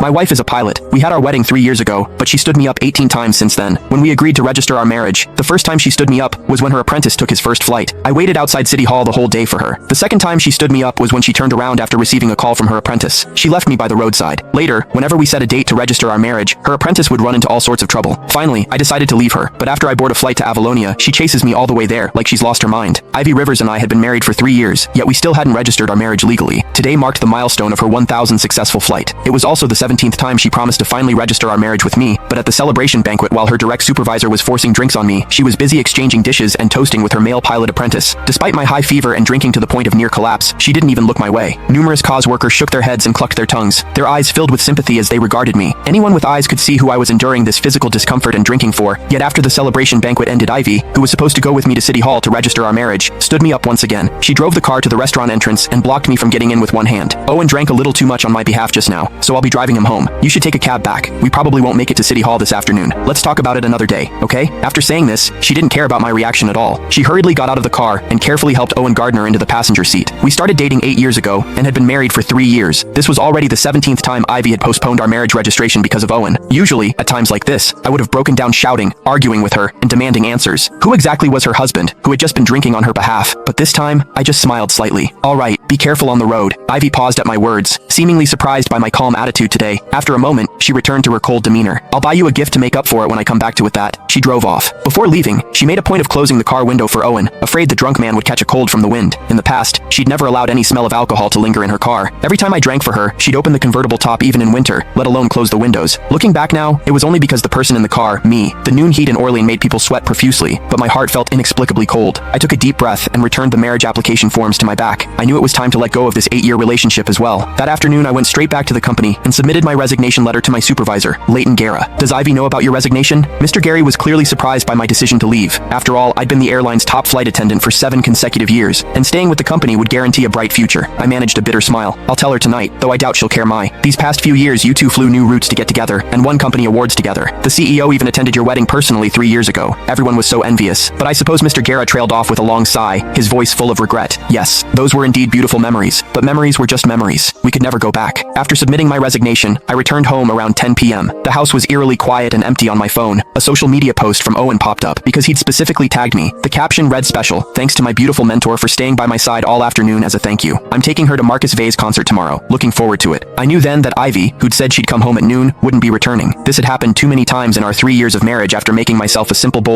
My wife is a pilot. We had our wedding 3 years ago, but she stood me up 18 times since then. When we agreed to register our marriage, the first time she stood me up was when her apprentice took his first flight. I waited outside City Hall the whole day for her. The second time she stood me up was when she turned around after receiving a call from her apprentice. She left me by the roadside. Later, whenever we set a date to register our marriage, her apprentice would run into all sorts of trouble. Finally, I decided to leave her, but after I board a flight to Avalonia, she chases me all the way there like she's lost her mind. Ivy Rivers and I had been married for 3 years, yet we still hadn't registered our marriage legally. Today marked the milestone of her 1,000th successful flight. It was also the 17th time she promised to finally register our marriage with me, but at the celebration banquet while her direct supervisor was forcing drinks on me, she was busy exchanging dishes and toasting with her male pilot apprentice. Despite my high fever and drinking to the point of near collapse, she didn't even look my way. Numerous cause workers shook their heads and clucked their tongues, their eyes filled with sympathy as they regarded me. Anyone with eyes could see who I was enduring this physical discomfort and drinking for, yet after the celebration banquet ended, Ivy, who was supposed to go with me to City Hall to register our marriage, stood me up once again. She drove the car to the restaurant entrance and blocked me from getting in with one hand. Owen drank a little too much on my behalf just now, so I'll be driving him home. You should take a cab back. We probably won't make it to City Hall this afternoon. Let's talk about it another day, okay? After saying this, she didn't care about my reaction at all. She hurriedly got out of the car and carefully helped Owen Gardner into the passenger seat. We started dating 8 years ago and had been married for 3 years. This was already the 17th time Ivy had postponed our marriage registration because of Owen. Usually, at times like this, I would have broken down shouting, arguing with her, and demanding answers. Who exactly was her husband, who had just been drinking on her behalf? But this time, I just smiled slightly. All right, be careful on the road. Ivy paused at my words, seemingly surprised by my calm attitude today. After a moment, she returned to her cold demeanor. I'll buy you a gift to make up for it when I come back to with that. She drove off. Before leaving, she made a point of closing the car window for Owen, afraid the drunk man would catch a cold from the wind. In the past, she'd never allowed any smell of alcohol to linger in her car. Every time I drank for her, she'd open the convertible top even in winter, let alone close the windows. Looking back now, it was only because the person in the car, me, the noon heat in Orlean made people sweat profusely, but my heart felt inexplicably cold. I took a deep breath and returned the marriage application forms to my back. I knew it was time to let go of this 8-year relationship as well. That afternoon, I went straight back to the company and submitted my resignation letter to my supervisor, Leighton Guerra. Does Ivy know about your resignation? Mr. Gary was clearly surprised by my decision to leave. After all, I'd been the airline's top flight attendant for 7 consecutive years, and staying with the company would guarantee a bright future. I managed a bitter smile. I'll tell her tonight, though I doubt she'll care. These past few years you two flew new routes to get together, and won company awards together. The CEO even attended your wedding personally 3 years ago. Everyone was so envious. But I suppose Mr. Guerra trailed off with a long sigh, his voice full of regret. Yes, those were indeed beautiful memories, but memories were just memories. We could never go back. After submitting my resignation, I returned home around 10 p.m. The house was eerily quiet and empty. On my phone, a social media post from Owen popped up because he'd specifically tagged me. The caption read, "Special, thanks to my beautiful mentor for staying by my side all afternoon as a thank you. I'm taking her to Marcus Vay's concert tomorrow. Looking forward to it." I knew then that Ivy, who'd said she'd come home at noon, wouldn't be returning. This had happened too many times in our 3 years of marriage after making myself a simple bowl of